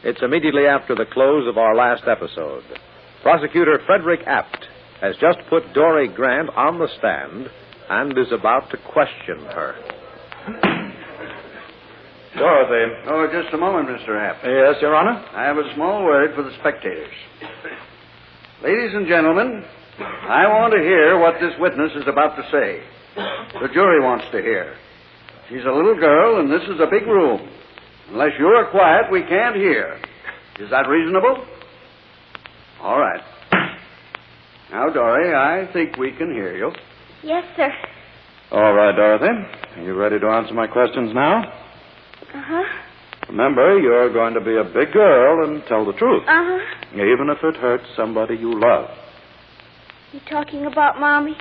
It's immediately after the close of our last episode. Prosecutor Frederick Apt has just put Dory Grant on the stand and is about to question her. Dorothy. Oh, just a moment, Mr. Apt. Yes, Your Honor? I have a small word for the spectators. Ladies and gentlemen, I want to hear what this witness is about to say. The jury wants to hear. She's a little girl, and this is a big room. Unless you're quiet, we can't hear. Is that reasonable? All right. Now, Dory, I think we can hear you. Yes, sir. All right, Dorothy. Are you ready to answer my questions now? Uh-huh. Remember, you're going to be a big girl and tell the truth. Uh-huh. Even if it hurts somebody you love. You talking about Mommy?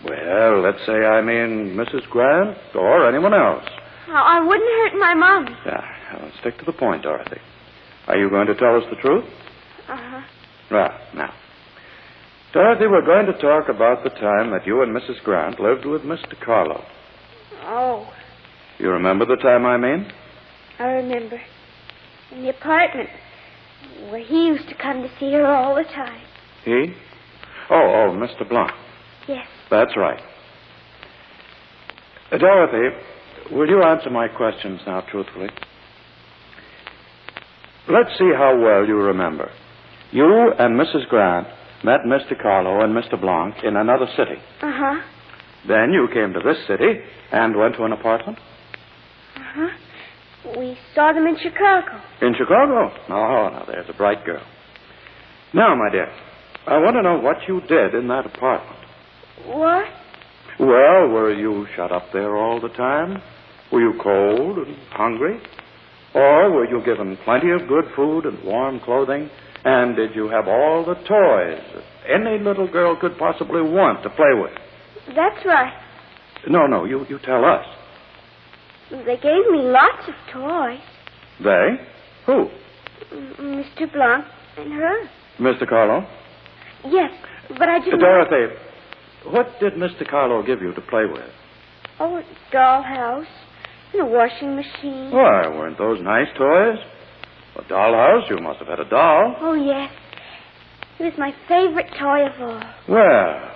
Well, let's say I mean Mrs. Grant or anyone else. I wouldn't hurt my Mommy. Yeah, well, stick to the point, Dorothy. Are you going to tell us the truth? Uh-huh. Well, now. Dorothy, we're going to talk about the time that you and Mrs. Grant lived with Mr. Carlo. Oh. You remember the time I mean? I remember. In the apartment where he used to come to see her all the time. He? Oh, Mr. Blanc. Yes. That's right. Dorothy, will you answer my questions now truthfully? Let's see how well you remember. You and Mrs. Grant met Mr. Carlo and Mr. Blanc in another city. Uh-huh. Then you came to this city and went to an apartment? Uh-huh. We saw them in Chicago. In Chicago? Oh, now there's a bright girl. Now, my dear, I want to know what you did in that apartment. What? Well, were you shut up there all the time? Were you cold and hungry? Or were you given plenty of good food and warm clothing? And did you have all the toys that any little girl could possibly want to play with? That's right. No, you tell us. They gave me lots of toys. They? Who? Mr. Blanc and her. Mr. Carlo? Yes, but I didn't... Dorothy, what did Mr. Carlo give you to play with? Oh, a dollhouse and a washing machine. Why, weren't those nice toys? A dollhouse? You must have had a doll. Oh, yes. It was my favorite toy of all. Well...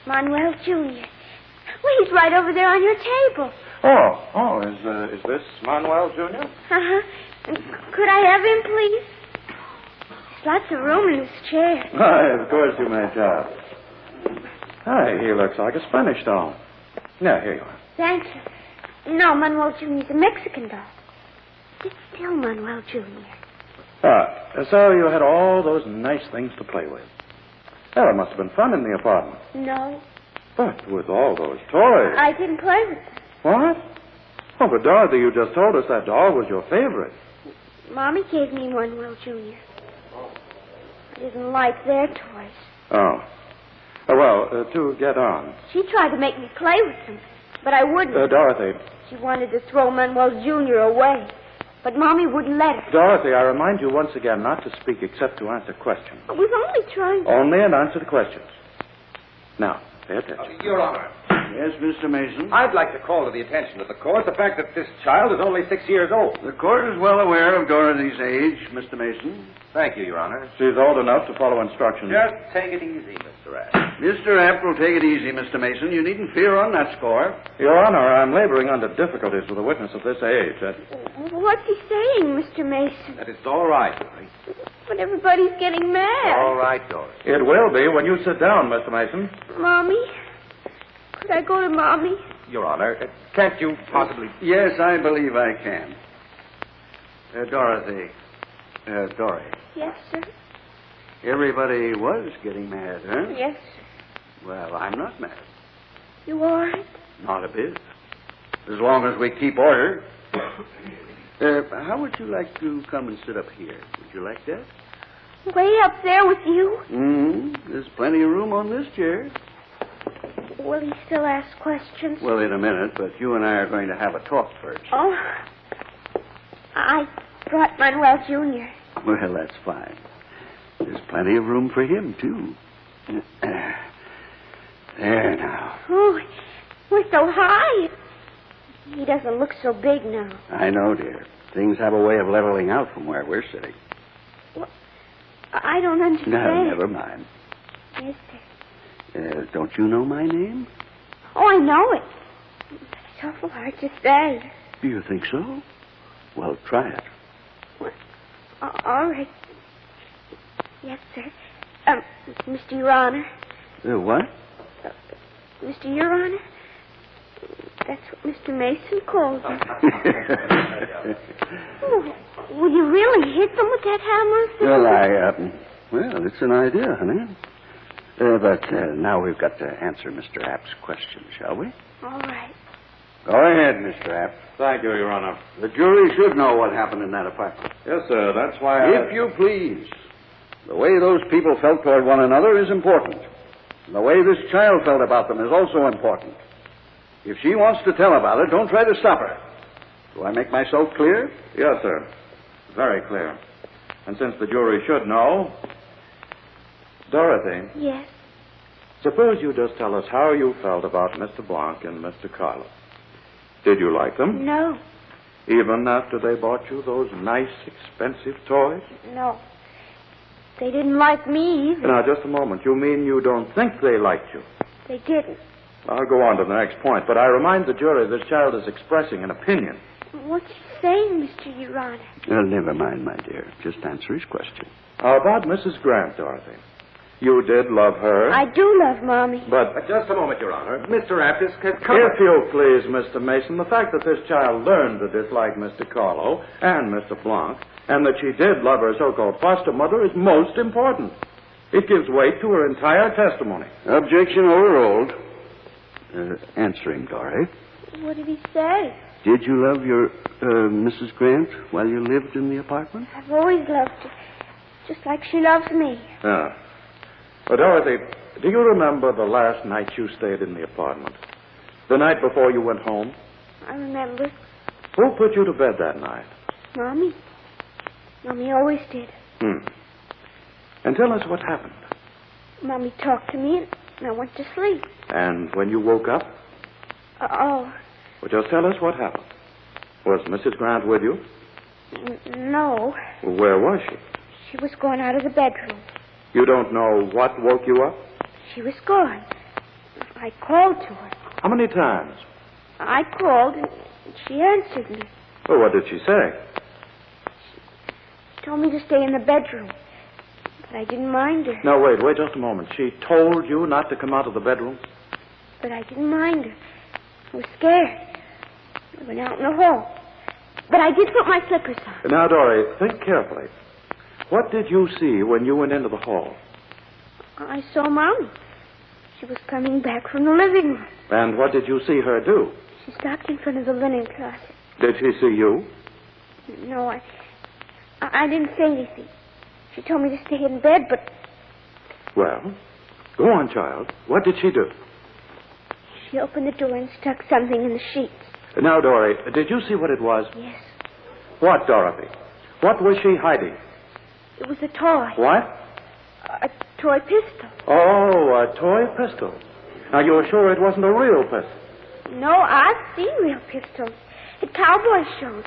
Manuel Jr. Well, he's right over there on your table. Oh, is this Manuel Jr.? Uh-huh. Could I have him, please? There's lots of room in his chair. Why, of course you may, child. Hi, he looks like a Spanish doll. Yeah, here you are. Thank you. No, Manuel Jr.'s a Mexican doll. Sit still, Manuel Jr. So you had all those nice things to play with. Well, it must have been fun in the apartment. No. But with all those toys... I didn't play with them. What? Oh, but Dorothy, you just told us that doll was your favorite. Mommy gave me Manuel Jr. I didn't like their toys. Oh. Well, to get on. She tried to make me play with them, but I wouldn't. Dorothy. She wanted to throw Manuel Jr. away, but Mommy wouldn't let her. Dorothy, I remind you once again not to speak except to answer questions. I was only trying to... Only and answer the questions. Now, pay attention. Your Honor. Yes, Mr. Mason? I'd like to call to the attention of the court the fact that this child is only 6 years old. The court is well aware of Dorothy's age, Mr. Mason. Thank you, Your Honor. She's old enough to follow instructions. Just take it easy, Mr. Ash. Mr. Apt will take it easy, Mr. Mason. You needn't fear on that score. Your Honor, I'm laboring under difficulties with a witness of this age. What's he saying, Mr. Mason? That it's all right, Dory. But everybody's getting mad. All right, Dory. It will be when you sit down, Mr. Mason. Mommy? Could I go to Mommy? Your Honor, can't you possibly... Yes, I believe I can. Dorothy. Dory. Yes, sir. Everybody was getting mad, huh? Yes, sir. Well, I'm not mad. You aren't? Not a bit. As long as we keep order. How would you like to come and sit up here? Would you like that? Way up there with you? There's plenty of room on this chair. Will he still ask questions? Well, in a minute, but you and I are going to have a talk first. Oh, I brought Manuel Jr. Well, that's fine. There's plenty of room for him, too. There now. Oh, we're so high. He doesn't look so big now. I know, dear. Things have a way of leveling out from where we're sitting. I don't understand. No, never mind. Yes, sir. Don't you know my name? Oh, I know it. It's awful hard to say. Do you think so? Well, try it. Well, all right. Yes, sir. Mr. Your Honor. What? Mr. Your Honor? That's what Mr. Mason calls me. Oh, will you really hit them with that hammer? Well, well, it's an idea, honey. But now we've got to answer Mr. App's question, shall we? All right. Go ahead, Mr. App. Thank you, Your Honor. The jury should know what happened in that apartment. Yes, sir. That's why If you please. The way those people felt toward one another is important. And the way this child felt about them is also important. If she wants to tell about it, don't try to stop her. Do I make myself clear? Yes, sir. Very clear. And since the jury should know... Dorothy, Yes. suppose you just tell us how you felt about Mr. Blanc and Mr. Carlo. Did you like them? No. Even after they bought you those nice, expensive toys? No. They didn't like me either. Now, just a moment. You mean you don't think they liked you? They didn't. I'll go on to the next point, but I remind the jury this child is expressing an opinion. What's he saying, Mr. Your Honor? Well, never mind, my dear. Just answer his question. How about Mrs. Grant, Dorothy? You did love her. I do love Mommy. But Just a moment, Your Honor. Mr. App is if you please, Mr. Mason, the fact that this child learned to dislike Mr. Carlo and Mr. Blanc, and that she did love her so-called foster mother, is most important. It gives weight to her entire testimony. Objection overruled. Answer him, Dory. What did he say? Did you love your Mrs. Grant while you lived in the apartment? I've always loved her, just like she loves me. Ah. Well, Dorothy, do you remember the last night you stayed in the apartment? The night before you went home? I remember. Who put you to bed that night? Mommy. Mommy always did. And tell us what happened. Mommy talked to me, and I went to sleep. And when you woke up? Oh. Well, just tell us what happened. Was Mrs. Grant with you? No. Where was she? She was going out of the bedroom. You don't know what woke you up? She was gone. I called to her. How many times? I called, and she answered me. Well, what did she say? She told me to stay in the bedroom, but I didn't mind her. No, wait just a moment. She told you not to come out of the bedroom? But I didn't mind her. I was scared. I went out in the hall. But I did put my slippers on. Now, Dory, think carefully. What did you see when you went into the hall? I saw Mommy. She was coming back from the living room. And what did you see her do? She stopped in front of the linen closet. Did she see you? No, I didn't say anything. She told me to stay in bed, but... Well, go on, child. What did she do? She opened the door and stuck something in the sheets. Now, Dory, did you see what it was? Yes. What, Dorothy? What was she hiding? It was a toy. What? A toy pistol. Oh, a toy pistol. Now, you're sure it wasn't a real pistol? No, I've seen real pistols at cowboy shows.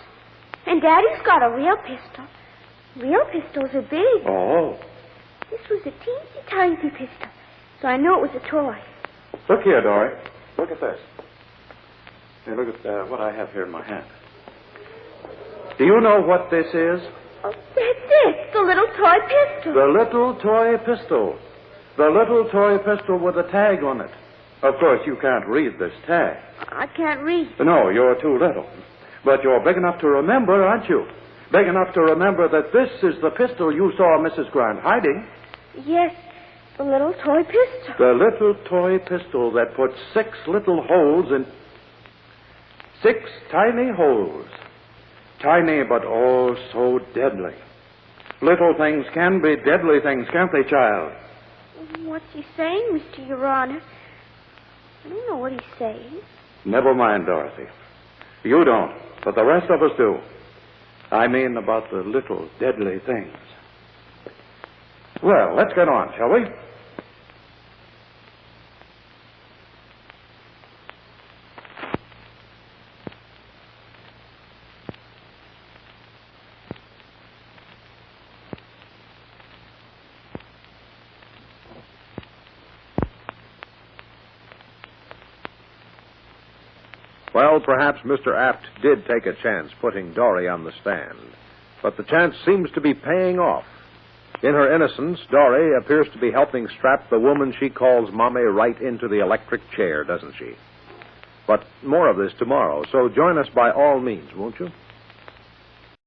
And Daddy's got a real pistol. Real pistols are big. Oh. This was a teensy tiny pistol, so I knew it was a toy. Look here, Dory. Look at this. Hey, look at what I have here in my hand. Do you know what this is? Oh, that's it. The little toy pistol. The little toy pistol. The little toy pistol with a tag on it. Of course, you can't read this tag. I can't read. No, you're too little. But you're big enough to remember, aren't you? Big enough to remember that this is the pistol you saw Mrs. Grant hiding. Yes, the little toy pistol. The little toy pistol that put 6 little holes in... 6 tiny holes. Tiny, but oh, so deadly. Little things can be deadly things, can't they, child? What's he saying, Mr. Your Honor? I don't know what he's saying. Never mind, Dorothy. You don't, but the rest of us do. I mean about the little deadly things. Well, let's get on, shall we? Well, perhaps Mr. Apt did take a chance putting Dory on the stand. But the chance seems to be paying off. In her innocence, Dory appears to be helping strap the woman she calls Mommy right into the electric chair, doesn't she? But more of this tomorrow, so join us by all means, won't you?